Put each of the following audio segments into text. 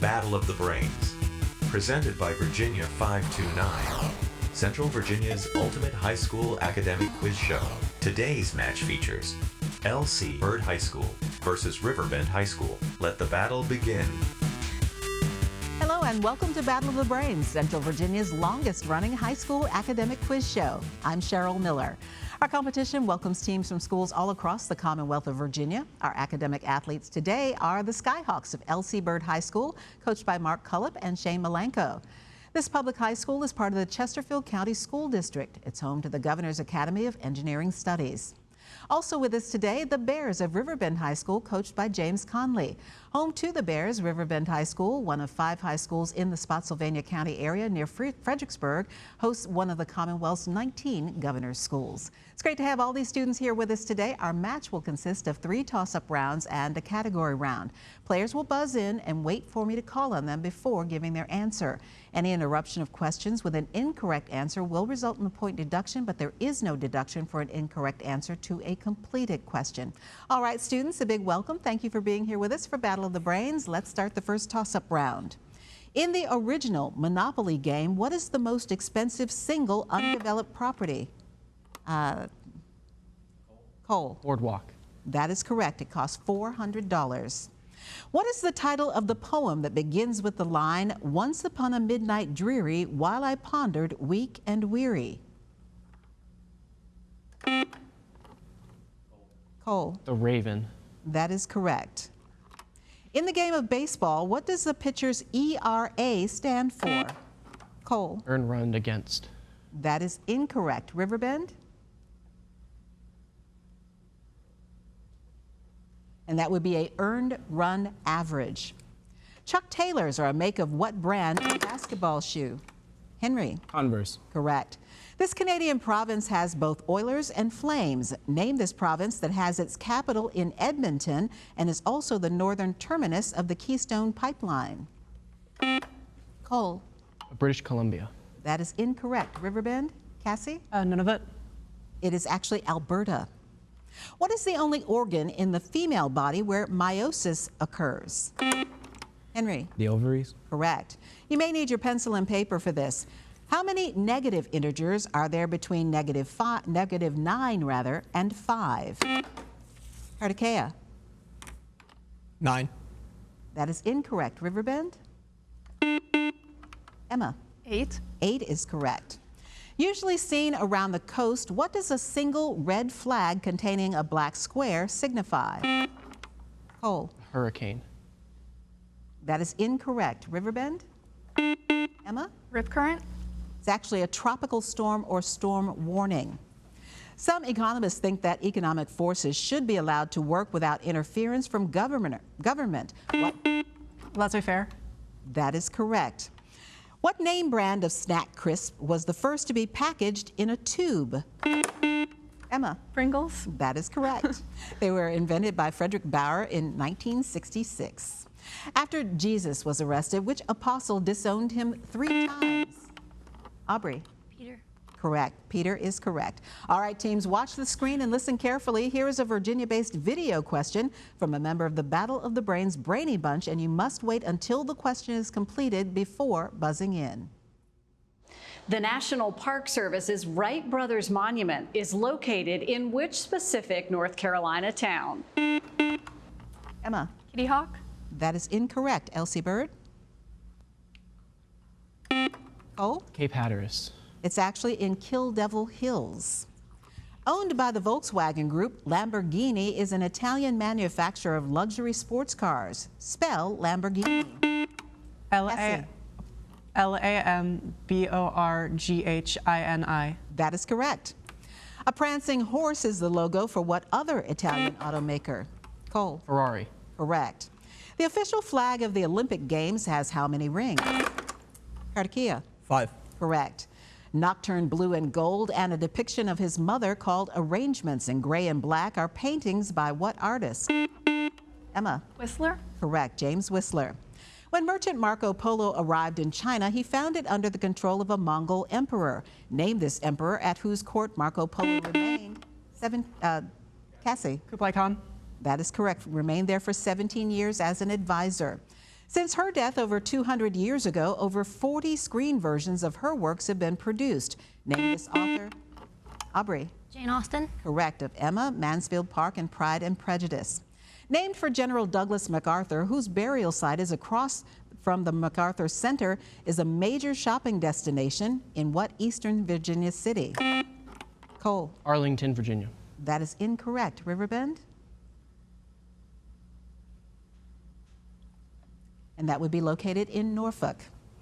Battle of the Brains, presented by Virginia 529, Central Virginia's ultimate high school academic quiz show. Today's match features LC Bird High School versus Riverbend High School. Let the battle begin. Hello and welcome to Battle of the Brains, Central Virginia's longest running high school academic quiz show. I'm Cheryl Miller. Our competition welcomes teams from schools all across the Commonwealth of Virginia. Our academic athletes today are the Skyhawks of LC Bird High School, coached by Mark Cullip and Shane Malenko. This public high school is part of the Chesterfield County School District. It's home to the Governor's Academy of Engineering Studies. Also with us today, the Bears of Riverbend High School, coached by James Conley. Home to the Bears, Riverbend High School, one of 5 high schools in the Spotsylvania County area near Fredericksburg, hosts one of the Commonwealth's 19 governor's schools. It's great to have all these students here with us today. Our match will consist of 3 toss-up rounds and a category round. Players will buzz in and wait for me to call on them before giving their answer. Any interruption of questions with an incorrect answer will result in a point deduction, but there is no deduction for an incorrect answer to a completed question. All right, students, a big welcome. Thank you for being here with us for Battle of the Brains. Let's start the first toss-up round. In the original Monopoly game, what is the most expensive single undeveloped property? Coal. Boardwalk. That is correct. It costs $400. What is the title of the poem that begins with the line, "Once upon a midnight dreary, while I pondered, weak and weary"? Cole. The Raven. That is correct. In the game of baseball, what does the pitcher's ERA stand for? Cole. Earned run against. That is incorrect. Riverbend? And that would be a earned run average. Chuck Taylors are a make of what brand of basketball shoe? Henry? Converse. Correct. This Canadian province has both Oilers and Flames. Name this province that has its capital in Edmonton and is also the northern terminus of the Keystone Pipeline. Cole? British Columbia. That is incorrect. Riverbend? Cassie? None of it. It is actually Alberta. What is the only organ in the female body where meiosis occurs? Henry? The ovaries. Correct. You may need your pencil and paper for this. How many negative integers are there between -9 and 5? Hardikea? 9. That is incorrect. Riverbend? Emma? 8. 8 is correct. Usually seen around the coast, what does a single red flag containing a black square signify? Cole? Hurricane. That is incorrect. Riverbend? Emma? Rip current. It's actually a tropical storm or storm warning. Some economists think that economic forces should be allowed to work without interference from government. What? Laissez-faire. That is correct. What name brand of snack crisp was the first to be packaged in a tube? Emma? Pringles. That is correct. They were invented by Frederick Bauer in 1966. After Jesus was arrested, which apostle disowned him 3 times? Aubrey? Peter. Correct. Peter is correct. All right, teams, watch the screen and listen carefully. Here is a Virginia-based video question from a member of the Battle of the Brains Brainy Bunch, and you must wait until the question is completed before buzzing in. The National Park Service's Wright Brothers Monument is located in which specific North Carolina town? Emma? Kitty Hawk. That is incorrect. Elsie Bird? Cole? Cape Hatteras. It's actually in Kill Devil Hills. Owned by the Volkswagen Group, Lamborghini is an Italian manufacturer of luxury sports cars. Spell Lamborghini. Lamborghini. That is correct. A prancing horse is the logo for what other Italian automaker? Cole. Ferrari. Correct. The official flag of the Olympic Games has how many rings? Hardikea. 5. Correct. Nocturne Blue and Gold and a depiction of his mother called Arrangements in Gray and Black are paintings by what artist? Emma? Whistler. Correct. James Whistler. When merchant Marco Polo arrived in China, he found it under the control of a Mongol emperor. Name this emperor at whose court Marco Polo remained. Cassie? Kublai Khan. That is correct. Remained there for 17 years as an advisor. Since her death over 200 years ago, over 40 screen versions of her works have been produced. Name this author. Aubrey. Jane Austen. Correct, of Emma, Mansfield Park, and Pride and Prejudice. Named for General Douglas MacArthur, whose burial site is across from the MacArthur Center, is a major shopping destination in what Eastern Virginia city? Cole. Arlington, Virginia. That is incorrect. Riverbend? And that would be located in Norfolk.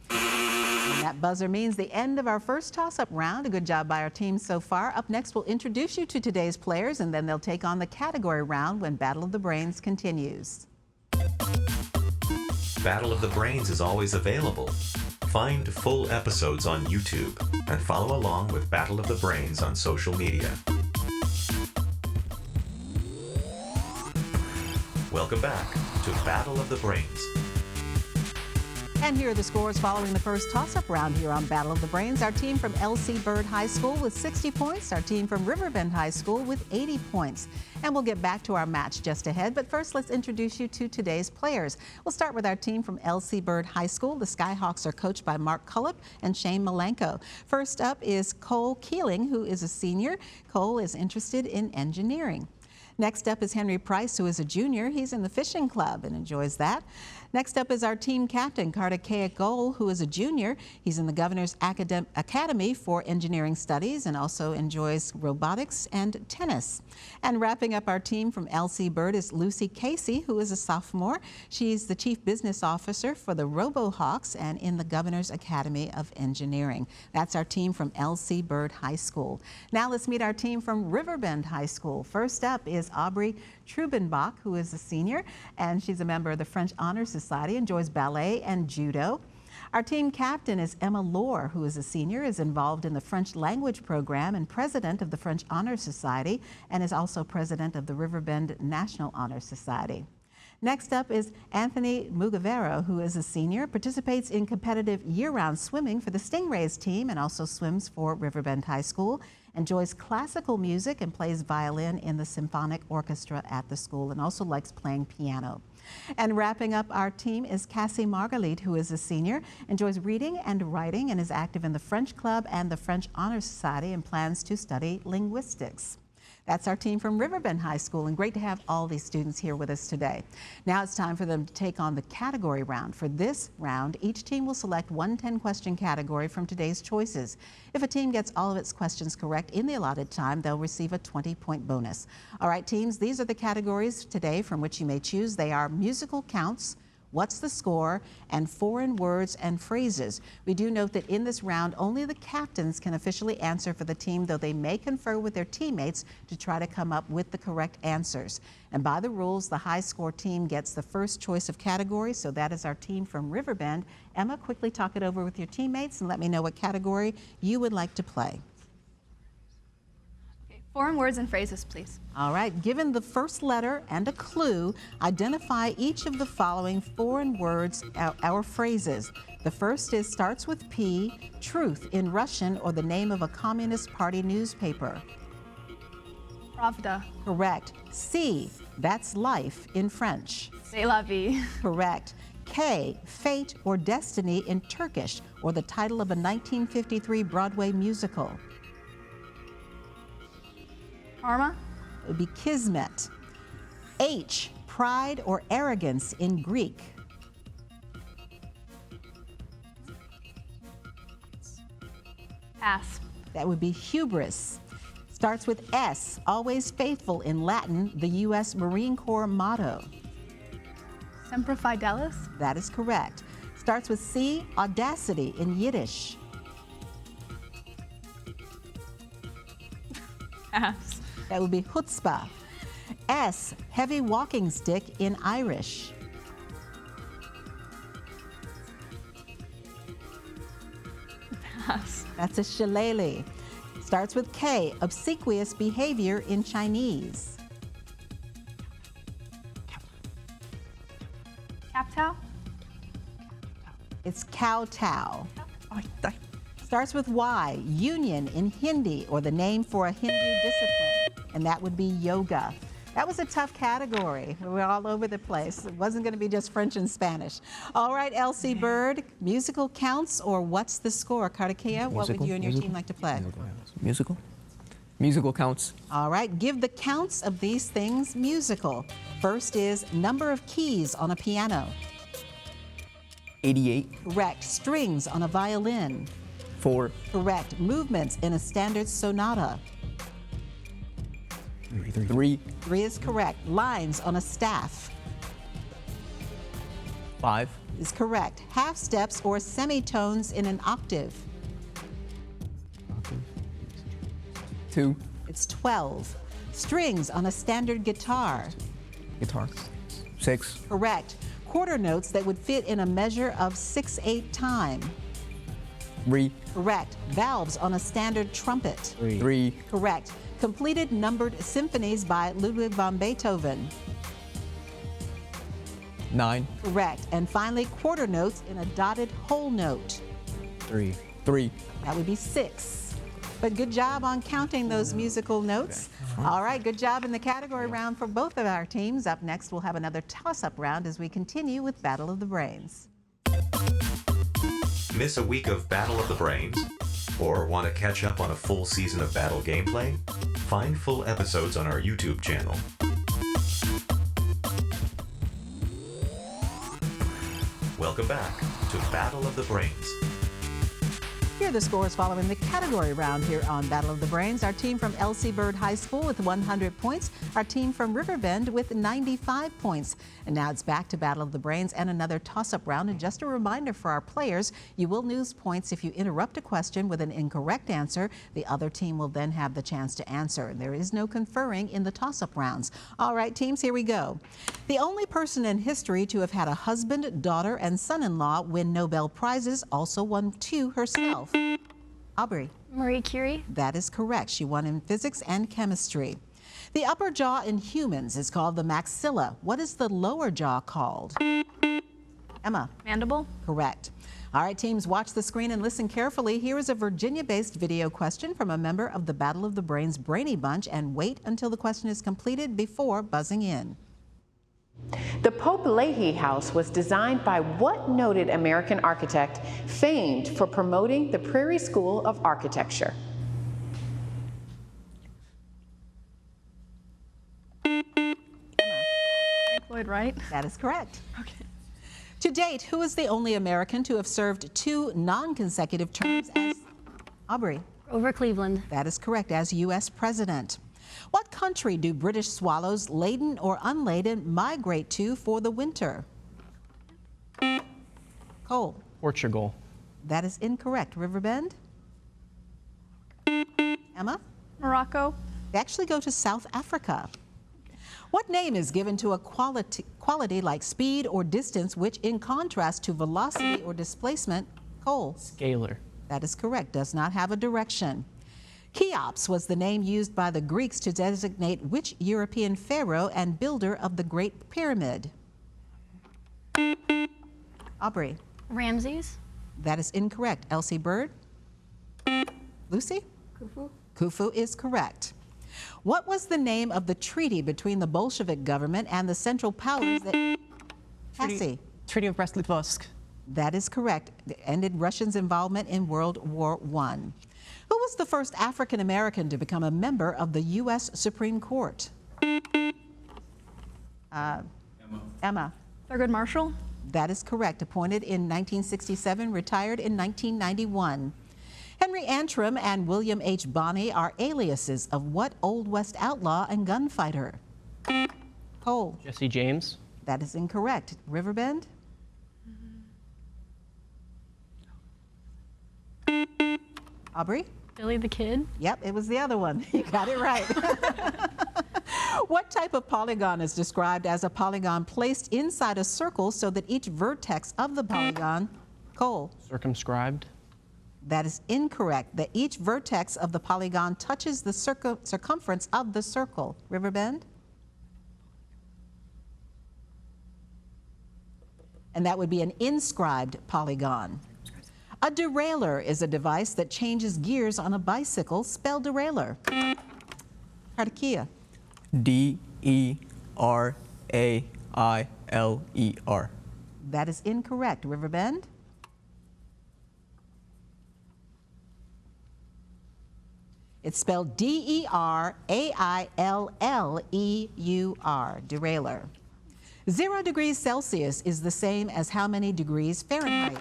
And that buzzer means the end of our first toss-up round. A good job by our team so far. Up next, we'll introduce you to today's players, and then they'll take on the category round when Battle of the Brains continues. Battle of the Brains is always available. Find full episodes on YouTube and follow along with Battle of the Brains on social media. Welcome back to Battle of the Brains. And here are the scores following the first toss-up round here on Battle of the Brains. Our team from L.C. Byrd High School with 60 points. Our team from Riverbend High School with 80 points. And we'll get back to our match just ahead. But first, let's introduce you to today's players. We'll start with our team from L.C. Byrd High School. The Skyhawks are coached by Mark Cullip and Shane Malenko. First up is Cole Keeling, who is a senior. Cole is interested in engineering. Next up is Henry Price, who is a junior. He's in the fishing club and enjoys that. Next up is our team captain, Carter Goal, who is a junior. He's in the Governor's Academy for Engineering Studies and also enjoys robotics and tennis. And wrapping up our team from L.C. Byrd is Lucy Casey, who is a sophomore. She's the Chief Business Officer for the RoboHawks and in the Governor's Academy of Engineering. That's our team from L.C. Byrd High School. Now let's meet our team from Riverbend High School. First up is Aubrey Trubenbach, who is a senior, and she's a member of the French Honor Society, enjoys ballet and judo. Our team captain is Emma Lohr, who is a senior, is involved in the French language program and president of the French Honor Society, and is also president of the Riverbend National Honor Society. Next up is Anthony Mugavero, who is a senior, participates in competitive year-round swimming for the Stingrays team and also swims for Riverbend High School, enjoys classical music and plays violin in the symphonic orchestra at the school and also likes playing piano. And wrapping up our team is Cassie Margalit, who is a senior, enjoys reading and writing and is active in the French Club and the French Honor Society and plans to study linguistics. That's our team from Riverbend High School, and great to have all these students here with us today. Now it's time for them to take on the category round. For this round, each team will select one 10-question category from today's choices. If a team gets all of its questions correct in the allotted time, they'll receive a 20-point bonus. All right, teams, these are the categories today from which you may choose. They are musical counts, what's the score, and foreign words and phrases. We do note that in this round, only the captains can officially answer for the team, though they may confer with their teammates to try to come up with the correct answers. And by the rules, the high score team gets the first choice of category, so that is our team from Riverbend. Emma, quickly talk it over with your teammates and let me know what category you would like to play. Foreign words and phrases, please. All right, given the first letter and a clue, identify each of the following foreign words or phrases. The first starts with P, truth in Russian, or the name of a Communist Party newspaper. Pravda. Correct. C, that's life in French. C'est la vie. Correct. K, fate or destiny in Turkish, or the title of a 1953 Broadway musical. Karma. It would be kismet. H, pride or arrogance in Greek. Pass. That would be hubris. Starts with S, always faithful in Latin, the U.S. Marine Corps motto. Semper Fidelis. That is correct. Starts with C, audacity in Yiddish. Pass. That would be chutzpah. S, heavy walking stick in Irish. Pass. That's a shillelagh. Starts with K, obsequious behavior in Chinese. Captau. It's kowtow. Starts with Y, union in Hindi, or the name for a Hindu discipline, and that would be yoga. That was a tough category. We were all over the place. It wasn't going to be just French and Spanish. All right, Elsie Bird, musical counts or what's the score? Kartikia, what would you and your team like to play? Musical? Musical counts. All right, give the counts of these things musical. First is number of keys on a piano. 88. Correct. Strings on a violin. 4. Correct. Movements in a standard sonata. 3. 3 is correct. Lines on a staff 5. is correct. Half steps or semitones in an octave. 2. It's 12. Strings on a standard guitar. Guitar. 6. Correct. Quarter notes that would fit in a measure of 6/8 time. 3. Correct. Valves on a standard trumpet. 3. Correct. Completed numbered symphonies by Ludwig van Beethoven. 9. Correct. And finally, quarter notes in a dotted whole note. 3. That would be 6. But good job on counting those musical notes. All right, good job in the category round for both of our teams. Up next, we'll have another toss-up round as we continue with Battle of the Brains. Miss a week of Battle of the Brains? Or want to catch up on a full season of Battle gameplay? Find full episodes on our YouTube channel. Welcome back to Battle of the Brains. Here are the scores following the category round here on Battle of the Brains. Our team from Elsie Bird High School with 100 points. Our team from Riverbend with 95 points. And now it's back to Battle of the Brains and another toss-up round. And just a reminder for our players, you will lose points if you interrupt a question with an incorrect answer. The other team will then have the chance to answer. And there is no conferring in the toss-up rounds. All right, teams, here we go. The only person in history to have had a husband, daughter, and son-in-law win Nobel Prizes also won 2 herself. Aubrey. Marie Curie. That is correct. She won in physics and chemistry. The upper jaw in humans is called the maxilla. What is the lower jaw called? Emma. Mandible. Correct. All right, teams, watch the screen and listen carefully. Here is a Virginia-based video question from a member of the Battle of the Brains Brainy Bunch, and wait until the question is completed before buzzing in. The Pope Leahy House was designed by what noted American architect famed for promoting the Prairie School of Architecture? Frank Lloyd Wright. That is correct. Okay. To date, who is the only American to have served 2 non-consecutive terms as Aubrey? Grover Cleveland. That is correct, as U.S. President. What country do British swallows, laden or unladen, migrate to for the winter? Cole. Portugal. That is incorrect. Riverbend? Emma? Morocco. They actually go to South Africa. What name is given to a quality like speed or distance, which in contrast to velocity or displacement? Cole. Scalar. That is correct. Does not have a direction. Cheops was the name used by the Greeks to designate which European pharaoh and builder of the Great Pyramid? Aubrey. Ramses. That is incorrect. Elsie Bird? Lucy? Khufu. Khufu is correct. What was the name of the treaty between the Bolshevik government and the Central Powers that... Cassie? Treaty of Brest-Litovsk. That is correct. It ended Russia's involvement in World War I. Who was the first African American to become a member of the U.S. Supreme Court? Emma. Thurgood Marshall. That is correct. Appointed in 1967, retired in 1991. Henry Antrim and William H. Bonney are aliases of what Old West outlaw and gunfighter? Cole. Jesse James. That is incorrect. Riverbend? Aubrey? Billy the Kid. Yep, it was the other one. You got it right. What type of polygon is described as a polygon placed inside a circle so that each vertex of the polygon, Cole? Circumscribed. That is incorrect. That each vertex of the polygon touches the circumference of the circle. Riverbend? And that would be an inscribed polygon. A derailleur is a device that changes gears on a bicycle. Spell derailleur. Kartikia. D D-E-R-A-I-L-E-R. That is incorrect. Riverbend? It's spelled D-E-R-A-I-L-L-E-U-R, derailleur. 0 degrees Celsius is the same as how many degrees Fahrenheit?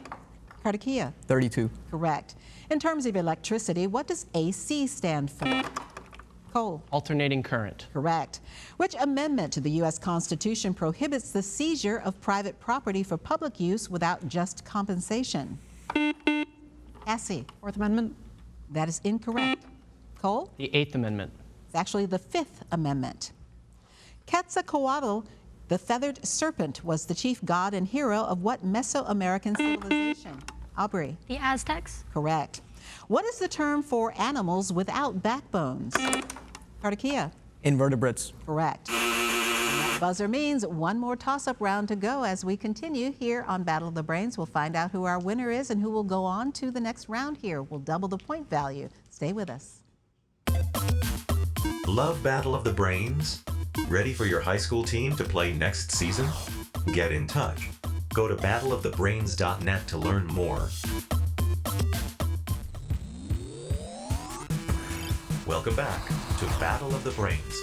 Kartikia? 32. Correct. In terms of electricity, what does AC stand for? Cole? Alternating current. Correct. Which amendment to the U.S. Constitution prohibits the seizure of private property for public use without just compensation? Cassie? Fourth Amendment. That is incorrect. Cole? The Eighth Amendment. It's actually the Fifth Amendment. Quetzalcoatl, the feathered serpent, was the chief god and hero of what Mesoamerican civilization? Aubrey? The Aztecs. Correct. What is the term for animals without backbones? Kartikia? Invertebrates. Correct. And that buzzer means one more toss-up round to go as we continue here on Battle of the Brains. We'll find out who our winner is and who will go on to the next round here. We'll double the point value. Stay with us. Love Battle of the Brains? Ready for your high school team to play next season? Get in touch. Go to battleofthebrains.net to learn more. Welcome back to Battle of the Brains.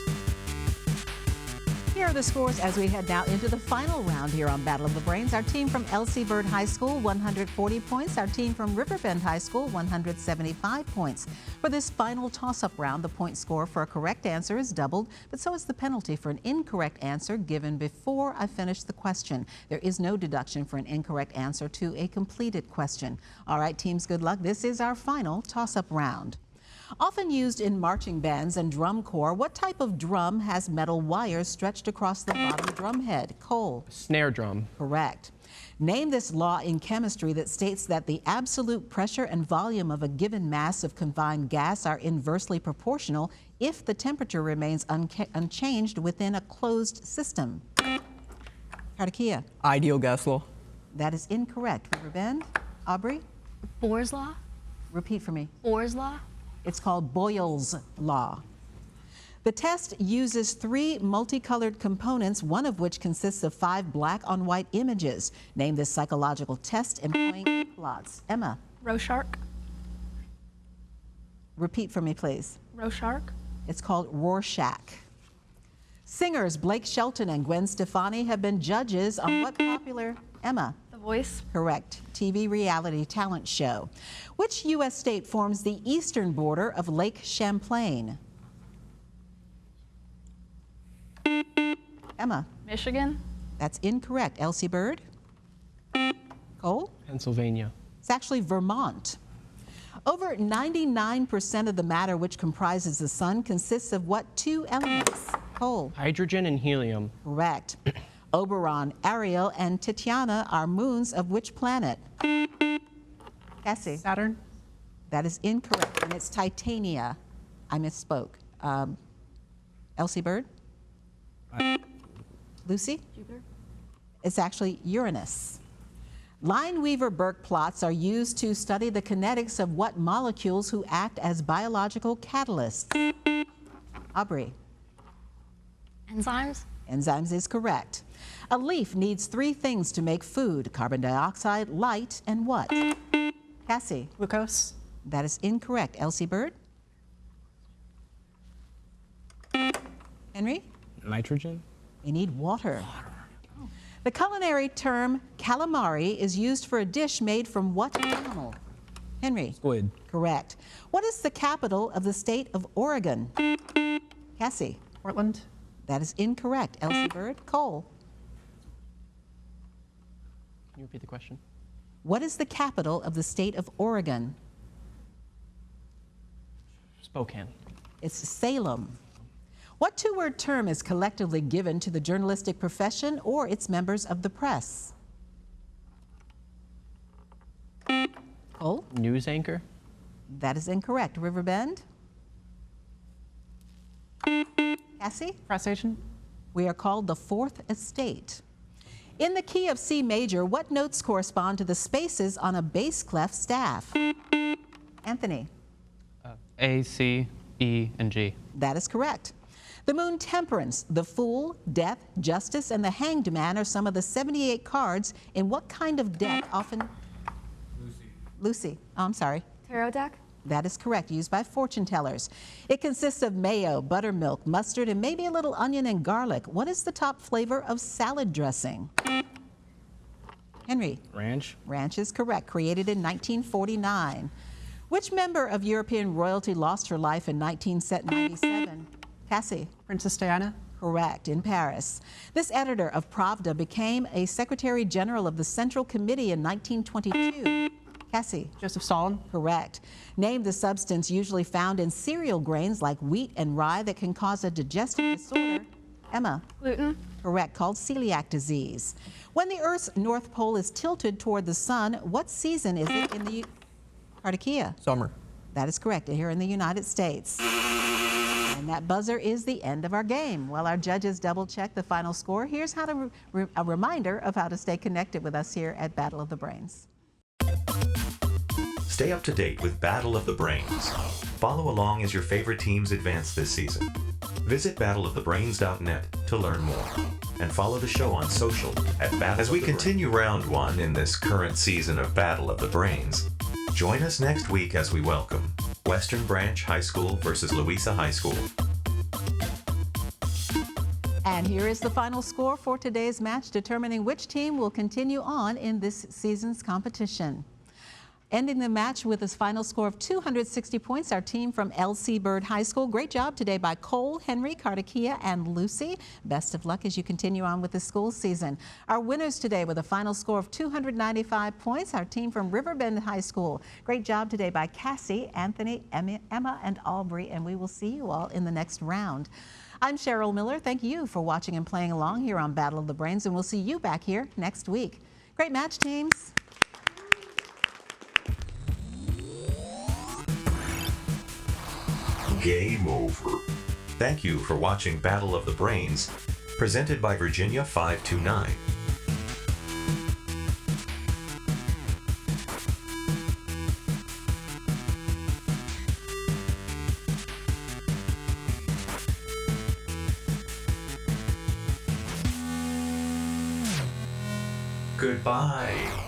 Here are the scores as we head now into the final round here on Battle of the Brains. Our team from L.C. Byrd High School, 140 points. Our team from Riverbend High School, 175 points. For this final toss-up round, the point score for a correct answer is doubled, but so is the penalty for an incorrect answer given before I finish the question. There is no deduction for an incorrect answer to a completed question. All right, teams, good luck. This is our final toss-up round. Often used in marching bands and drum corps, what type of drum has metal wires stretched across the bottom drum head? Cole? Snare drum. Correct. Name this law in chemistry that states that the absolute pressure and volume of a given mass of confined gas are inversely proportional if the temperature remains unchanged within a closed system. Kartikia? Ideal gas law. That is incorrect. Riverbend? Aubrey? Bohr's law. Repeat for me. Bohr's law. It's called Boyle's Law. The test uses 3 multicolored components, one of which consists of 5 black on white images. Name this psychological test employing ink blots. Emma? Rorschach. Repeat for me, please. Rorschach. It's called Rorschach. Singers Blake Shelton and Gwen Stefani have been judges on what popular, Emma? The Voice. Correct. TV reality talent show. Which U.S. state forms the eastern border of Lake Champlain? Emma? Michigan. That's incorrect. L.C. Byrd? Cole? Pennsylvania. It's actually Vermont. Over 99% of the matter which comprises the sun consists of what 2 elements? Cole? Hydrogen and helium. Correct. Oberon, Ariel, and Titiana are moons of which planet? Cassie? Saturn. That is incorrect, and it's Titania. I misspoke. L.C. Byrd? Lucy? Jupiter. It's actually Uranus. Lineweaver-Burke plots are used to study the kinetics of what molecules who act as biological catalysts? Aubrey? Enzymes. Enzymes is correct. A leaf needs 3 things to make food: carbon dioxide, light, and what? Cassie? Glucose. That is incorrect. L.C. Byrd? Henry? Nitrogen. They need water. The culinary term calamari is used for a dish made from what animal? Henry? Squid. Correct. What is the capital of the state of Oregon? Cassie? Portland. That is incorrect. L.C. Byrd? Cole? Can you repeat the question? What is the capital of the state of Oregon? Spokane. It's Salem. What 2-word term is collectively given to the journalistic profession or its members of the press? Cole? News anchor. That is incorrect. Riverbend? Cassie? Press agent. We are called the Fourth Estate. In the key of C major, what notes correspond to the spaces on a bass clef staff? Anthony? A, C, E, and G. That is correct. The moon temperance, the fool, death, justice, and the hanged man are some of the 78 cards in what kind of deck often... Lucy. Oh, I'm sorry. Tarot deck. That is correct, used by fortune tellers. It consists of mayo, buttermilk, mustard, and maybe a little onion and garlic. What is the top flavor of salad dressing? Henry. Ranch. Ranch is correct, created in 1949. Which member of European royalty lost her life in 1997? Cassie. Princess Diana. Correct, in Paris. This editor of Pravda became a Secretary General of the Central Committee in 1922. Cassie. Joseph Stalin. Correct. Name the substance usually found in cereal grains like wheat and rye that can cause a digestive disorder. Emma. Gluten. Correct, called celiac disease. When the Earth's North Pole is tilted toward the sun, what season is it in the... Kartikia. Summer. That is correct, here in the United States. And that buzzer is the end of our game. While our judges double-check the final score, here's how to a reminder of how to stay connected with us here at Battle of the Brains. Stay up to date with Battle of the Brains. Follow along as your favorite teams advance this season. Visit battleofthebrains.net to learn more. And follow the show on social at Battle. As we continue round one in this current season of Battle of the Brains, join us next week as we welcome Western Branch High School versus Louisa High School. And here is the final score for today's match, determining which team will continue on in this season's competition. Ending the match with a final score of 260 points, our team from L.C. Byrd High School. Great job today by Cole, Henry, Kartikia, and Lucy. Best of luck as you continue on with the school season. Our winners today with a final score of 295 points, our team from Riverbend High School. Great job today by Cassie, Anthony, Emma, and Aubrey, and we will see you all in the next round. I'm Cheryl Miller. Thank you for watching and playing along here on Battle of the Brains, and we'll see you back here next week. Great match, teams. Game over. Thank you for watching Battle of the Brains, presented by Virginia 529. Goodbye.